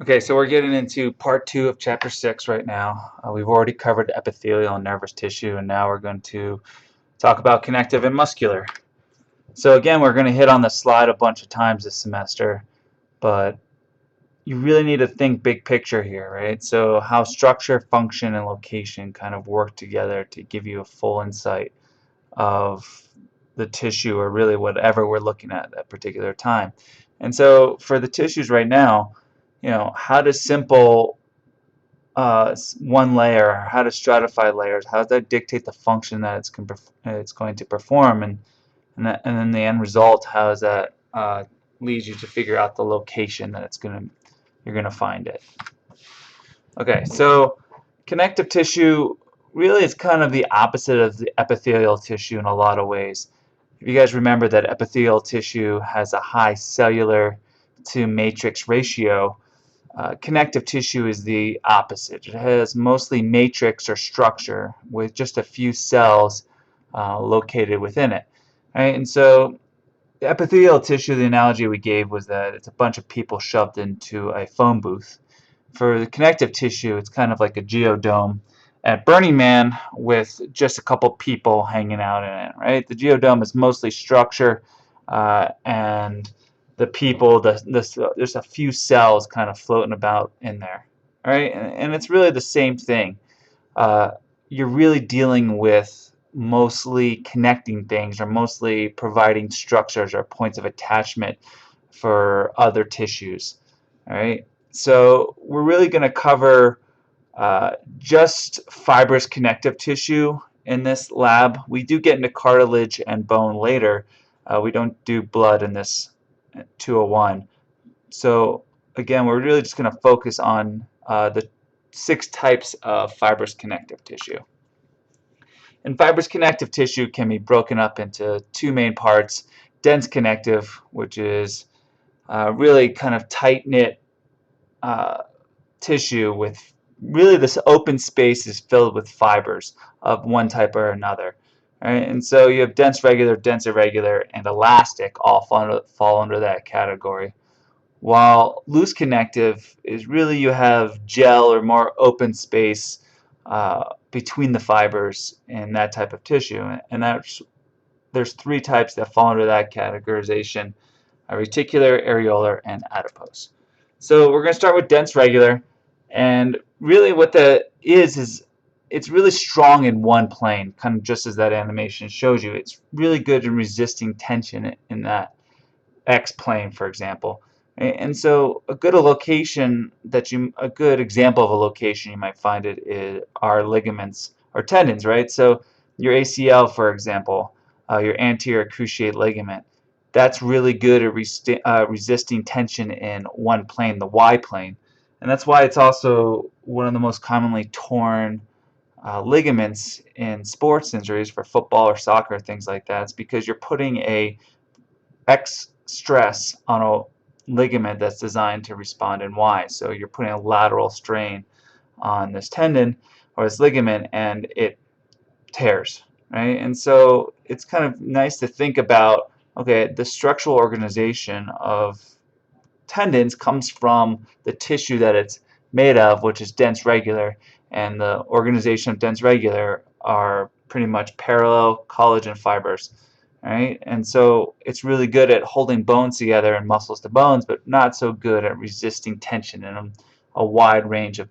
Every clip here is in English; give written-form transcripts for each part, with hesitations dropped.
Okay, so we're getting into part 2 of chapter 6 right now. We've already covered epithelial and nervous tissue, and now we're going to talk about connective and muscular. So again, we're going to hit on the slide a bunch of times this semester, but you really need to think big picture here, right? So how structure, function, and location kind of work together to give you a full insight of the tissue or really whatever we're looking at that particular time. And so for the tissues right now, how does simple one layer, how to stratify layers, how does that dictate the function that it's going to perform, and then the end result, how does that lead you to figure out the location that you're gonna find it. Okay, so connective tissue really is kind of the opposite of the epithelial tissue in a lot of ways. If you guys remember that epithelial tissue has a high cellular to matrix ratio, connective tissue is the opposite. It has mostly matrix or structure with just a few cells located within it. Right? And so the epithelial tissue, the analogy we gave was that it's a bunch of people shoved into a phone booth. For the connective tissue, it's kind of like a geodome at Burning Man with just a couple people hanging out in it, right? The geodome is mostly structure, and the people, there's a few cells kind of floating about in there, right? And it's really the same thing. Uh, you're really dealing with mostly connecting things or mostly providing structures or points of attachment for other tissues, all right? So we're really going to cover just fibrous connective tissue in this lab. We do get into cartilage and bone later. We don't do blood in this 201. So again, we're really just going to focus on the 6 types of fibrous connective tissue. And fibrous connective tissue can be broken up into 2 main parts. Dense connective, which is really kind of tight-knit uh, tissue with really this open space is filled with fibers of one type or another. Right? And so you have dense regular, dense irregular, and elastic all fall under that category. While loose connective is really you have gel or more open space between the fibers in that type of tissue. And there's 3 types that fall under that categorization: reticular, areolar, and adipose. So we're going to start with dense regular, and really what that is it's really strong in one plane, kind of just as that animation shows you. It's really good in resisting tension in that X plane, for example. And so a good example of a location you might find are ligaments or tendons, right? So your ACL, for example, your anterior cruciate ligament, that's really good at resisting tension in one plane, the Y plane. And that's why it's also one of the most commonly torn ligaments in sports injuries for football or soccer, things like that. It's because you're putting a X stress on a ligament that's designed to respond in Y. So you're putting a lateral strain on this tendon or this ligament, and it tears, right? And so it's kind of nice to think about, okay, the structural organization of tendons comes from the tissue that it's made of, which is dense regular, and the organization of dense regular are pretty much parallel collagen fibers, right? And so it's really good at holding bones together and muscles to bones, but not so good at resisting tension in a wide range of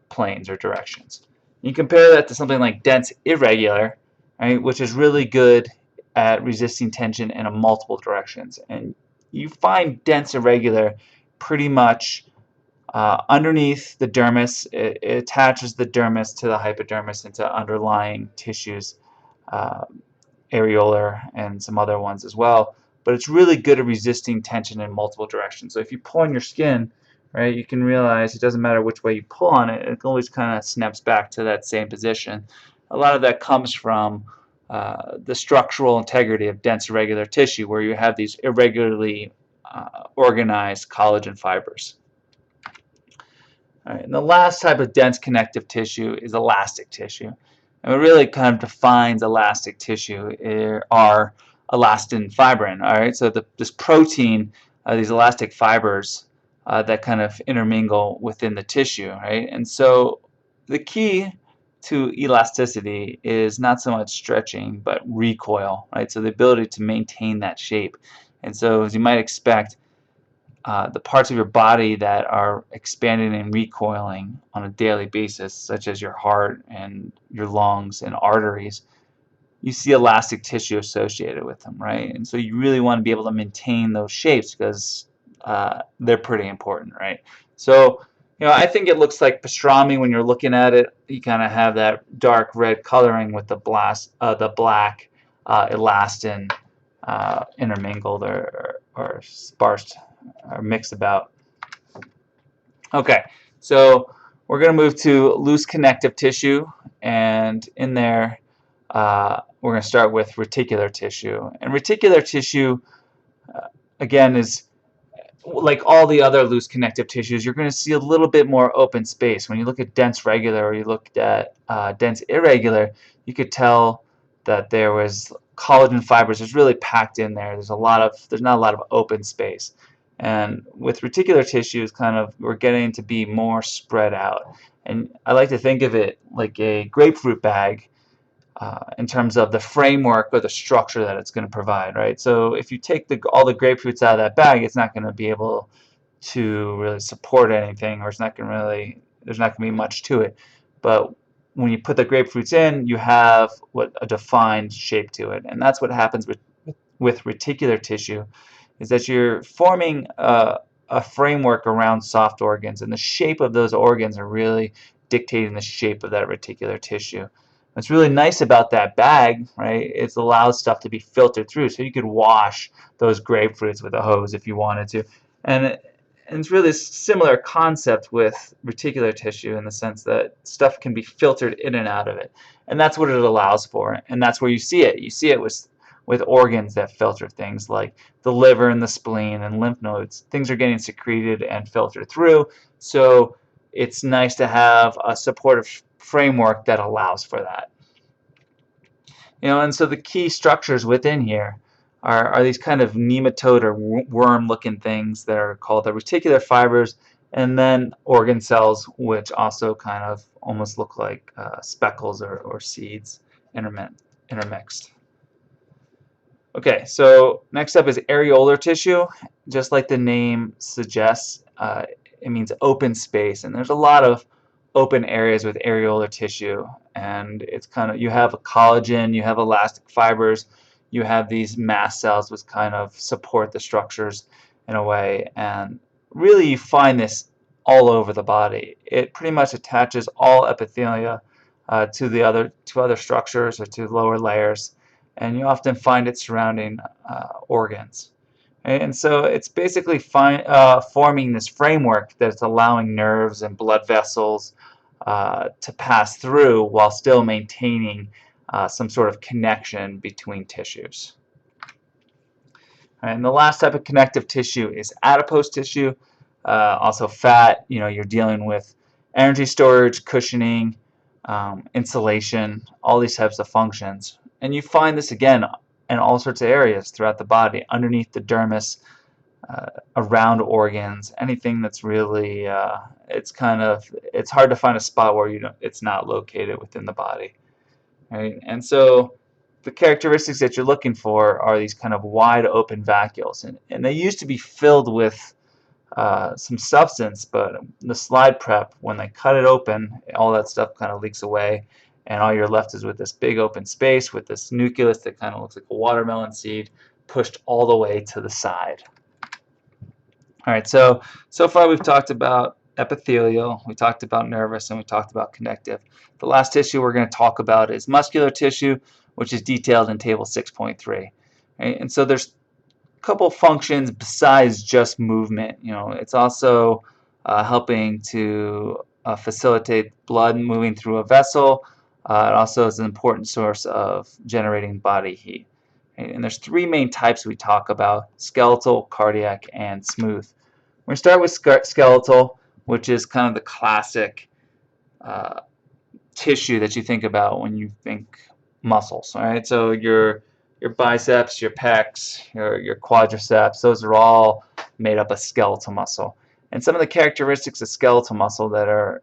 planes or directions. You compare that to something like dense irregular, right, which is really good at resisting tension in a multiple directions. And you find dense irregular pretty much underneath the dermis. It attaches the dermis to the hypodermis and to underlying tissues, uh, areolar and some other ones as well. But it's really good at resisting tension in multiple directions. So if you pull on your skin, right, you can realize it doesn't matter which way you pull on it, it always kind of snaps back to that same position. A lot of that comes from the structural integrity of dense irregular tissue, where you have these irregularly organized collagen fibers. All right, and the last type of dense connective tissue is elastic tissue. And what really kind of defines elastic tissue are elastin fibrin. All right, so this protein, these elastic fibers, that kind of intermingle within the tissue, right? And so the key to elasticity is not so much stretching, but recoil, right? So the ability to maintain that shape. And so, as you might expect, the parts of your body that are expanding and recoiling on a daily basis, such as your heart and your lungs and arteries, you see elastic tissue associated with them, right? And so you really want to be able to maintain those shapes because they're pretty important, right? So, I think it looks like pastrami when you're looking at it. You kind of have that dark red coloring with the black elastin intermingled or sparsed or mixed about. Okay, so we're going to move to loose connective tissue, and in there we're going to start with reticular tissue. And reticular tissue, again, is like all the other loose connective tissues. You're going to see a little bit more open space. When you look at dense regular or you looked at dense irregular, you could tell that there was collagen fibers. There's really packed in there. There's not a lot of open space. And with reticular tissues, we're getting to be more spread out. And I like to think of it like a grapefruit bag in terms of the framework or the structure that it's going to provide, right? So if you take all the grapefruits out of that bag, it's not going to be able to really support anything, or there's not going to be much to it. But when you put the grapefruits in, you have a defined shape to it, and that's what happens with reticular tissue, is that you're forming a framework around soft organs, and the shape of those organs are really dictating the shape of that reticular tissue. What's really nice about that bag, right, it allows stuff to be filtered through, so you could wash those grapefruits with a hose if you wanted to. And it's really a similar concept with reticular tissue in the sense that stuff can be filtered in and out of it. And that's what it allows for. And that's where you see it. You see it with organs that filter things like the liver and the spleen and lymph nodes. Things are getting secreted and filtered through. So it's nice to have a supportive framework that allows for that. And so the key structures within here are these kind of nematode or worm-looking things that are called the reticular fibers, and then organ cells, which also kind of almost look like speckles or seeds intermixed. Okay, so next up is areolar tissue. Just like the name suggests, it means open space, and there's a lot of open areas with areolar tissue, and it's you have a collagen, you have elastic fibers, you have these mast cells which kind of support the structures in a way, and really you find this all over the body. It pretty much attaches all epithelia to other structures or to lower layers, and you often find it surrounding organs. And so it's basically forming this framework that's allowing nerves and blood vessels to pass through while still maintaining some sort of connection between tissues. And the last type of connective tissue is adipose tissue, also fat. You're dealing with energy storage, cushioning, insulation, all these types of functions. And you find this again in all sorts of areas throughout the body, underneath the dermis, around organs, anything that's really it's hard to find a spot where it's not located within the body, right? And so the characteristics that you're looking for are these kind of wide open vacuoles, and they used to be filled with some substance, but the slide prep, when they cut it open, all that stuff kind of leaks away, and all you're left is with this big open space with this nucleus that kind of looks like a watermelon seed pushed all the way to the side. All right, so far we've talked about epithelial, we talked about nervous, and we talked about connective. The last tissue we're going to talk about is muscular tissue, which is detailed in table 6.3. Right? And so there's a couple functions besides just movement. It's also helping to facilitate blood moving through a vessel. It also is an important source of generating body heat. And there's three main types we talk about: skeletal, cardiac, and smooth. We're going to start with skeletal, which is kind of the classic tissue that you think about when you think muscles. All right, so your biceps, your pecs, your quadriceps, those are all made up of skeletal muscle. And some of the characteristics of skeletal muscle that are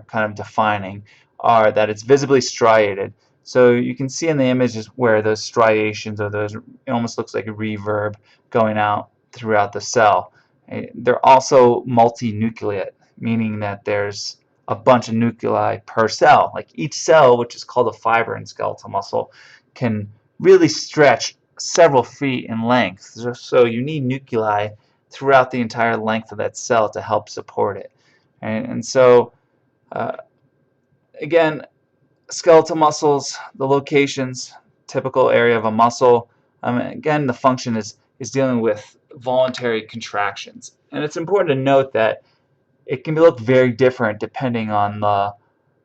kind of defining are that it's visibly striated. So you can see in the images where those striations or those, it almost looks like a reverb going out throughout the cell. They're also multinucleate, meaning that there's a bunch of nuclei per cell. Like each cell, which is called a fiber in skeletal muscle, can really stretch several feet in length. So you need nuclei throughout the entire length of that cell to help support it. And so, again, skeletal muscles, the locations, typical area of a muscle. Again, the function is dealing with voluntary contractions. And it's important to note that it can look very different depending on the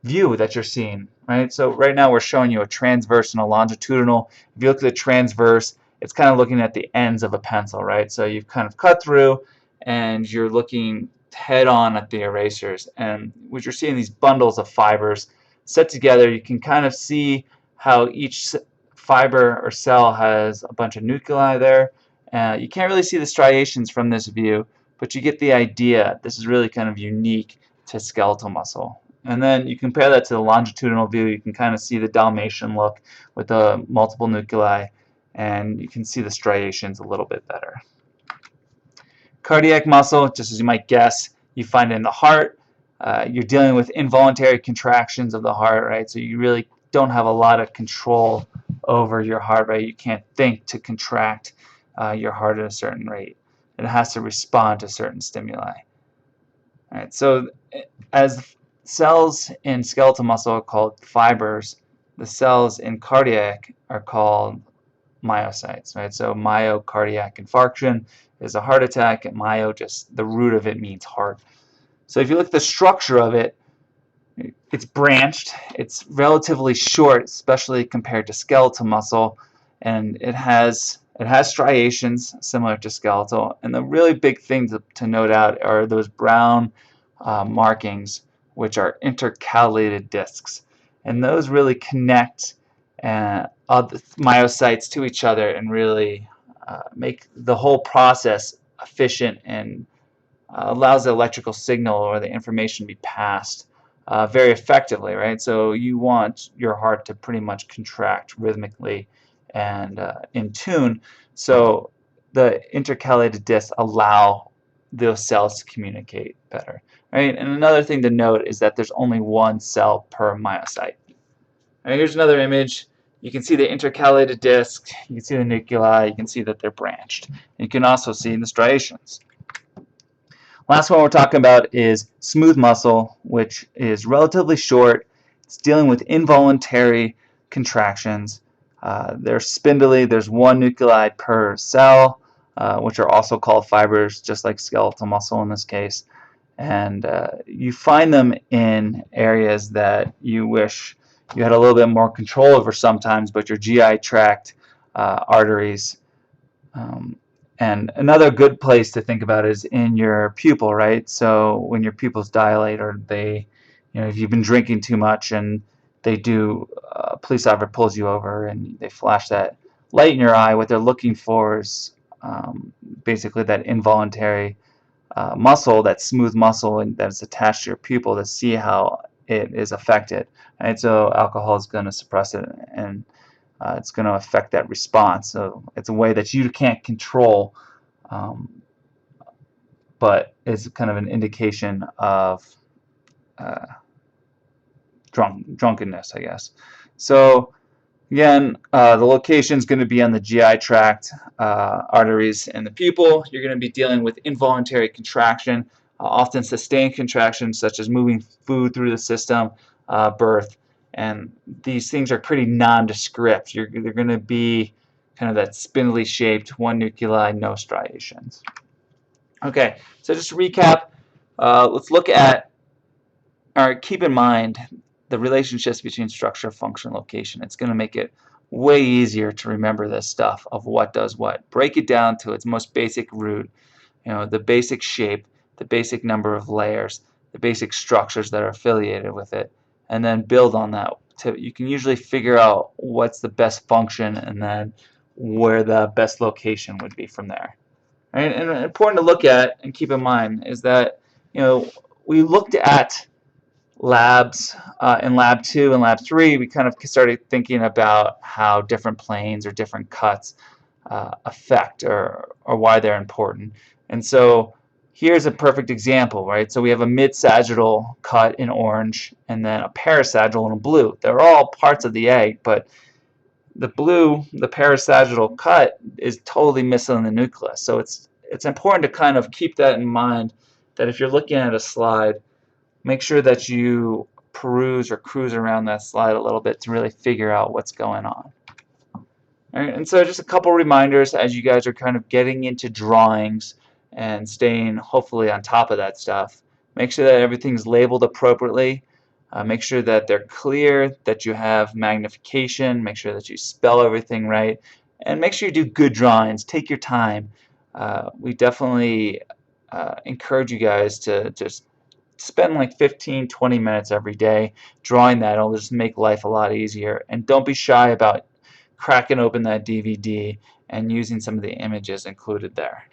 view that you're seeing, right? So right now we're showing you a transverse and a longitudinal. If you look at the transverse, it's kind of looking at the ends of a pencil, right? So you've kind of cut through and you're looking head on at the erasers. And what you're seeing, these bundles of fibers set together, you can kind of see how each fiber or cell has a bunch of nuclei there. You can't really see the striations from this view, but you get the idea. This is really kind of unique to skeletal muscle. And then you compare that to the longitudinal view, you can kind of see the Dalmatian look with the multiple nuclei, and you can see the striations a little bit better. Cardiac muscle, just as you might guess, you find it in the heart. You're dealing with involuntary contractions of the heart, right? So you really don't have a lot of control over your heart rate. You can't think to contract your heart at a certain rate. It has to respond to certain stimuli. All right, so as cells in skeletal muscle are called fibers, the cells in cardiac are called myocytes, right? So myocardiac infarction is a heart attack, and myo, just the root of it means heart. So if you look at the structure of it, it's branched, it's relatively short, especially compared to skeletal muscle, and it has striations similar to skeletal. And the really big thing to note out are those brown markings, which are intercalated discs. And those really connect myocytes to each other and really make the whole process efficient and allows the electrical signal or the information to be passed very effectively, right? So you want your heart to pretty much contract rhythmically and in tune. So the intercalated discs allow those cells to communicate better, right? And another thing to note is that there's only one cell per myocyte. Right, here's another image. You can see the intercalated disc, you can see the nuclei, you can see that they're branched. You can also see the striations. Last one we're talking about is smooth muscle, which is relatively short. It's dealing with involuntary contractions. They're spindly. There's one nuclei per cell, which are also called fibers, just like skeletal muscle in this case. And you find them in areas that you wish you had a little bit more control over sometimes, but your GI tract, arteries, and another good place to think about is in your pupil, right? So when your pupils dilate, or they, if you've been drinking too much and they do, a police officer pulls you over and they flash that light in your eye, what they're looking for is basically that involuntary muscle, that smooth muscle that's attached to your pupil, to see how it is affected. Right? So alcohol is going to suppress it, and it's going to affect that response. So it's a way that you can't control, but it's kind of an indication of drunkenness, I guess. So again, the location is going to be on the GI tract, arteries, and the pupil. You're going to be dealing with involuntary contraction, often sustained contractions such as moving food through the system, birth. And these things are pretty nondescript. They're going to be kind of that spindly shaped, one nuclei, no striations. Okay, so just to recap, let's look at, or keep in mind, the relationships between structure, function, location. It's going to make it way easier to remember this stuff of what does what. Break it down to its most basic root, the basic shape, the basic number of layers, the basic structures that are affiliated with it, and then build on that. You can usually figure out what's the best function and then where the best location would be from there. Right? And important to look at and keep in mind is that, you know, we looked at labs in lab 2 and lab 3. We kind of started thinking about how different planes or different cuts affect or why they're important. And so here's a perfect example, right? So we have a mid-sagittal cut in orange and then a parasagittal in blue. They're all parts of the egg, but the blue, the parasagittal cut, is totally missing in the nucleus. So it's important to kind of keep that in mind, that if you're looking at a slide, make sure that you peruse or cruise around that slide a little bit to really figure out what's going on. All right, and so just a couple reminders as you guys are kind of getting into drawings and staying hopefully on top of that stuff. Make sure that everything's labeled appropriately. Make sure that they're clear, that you have magnification. Make sure that you spell everything right. And make sure you do good drawings. Take your time. We definitely encourage you guys to just spend like 15-20 minutes every day drawing that. It'll just make life a lot easier. And don't be shy about cracking open that DVD and using some of the images included there.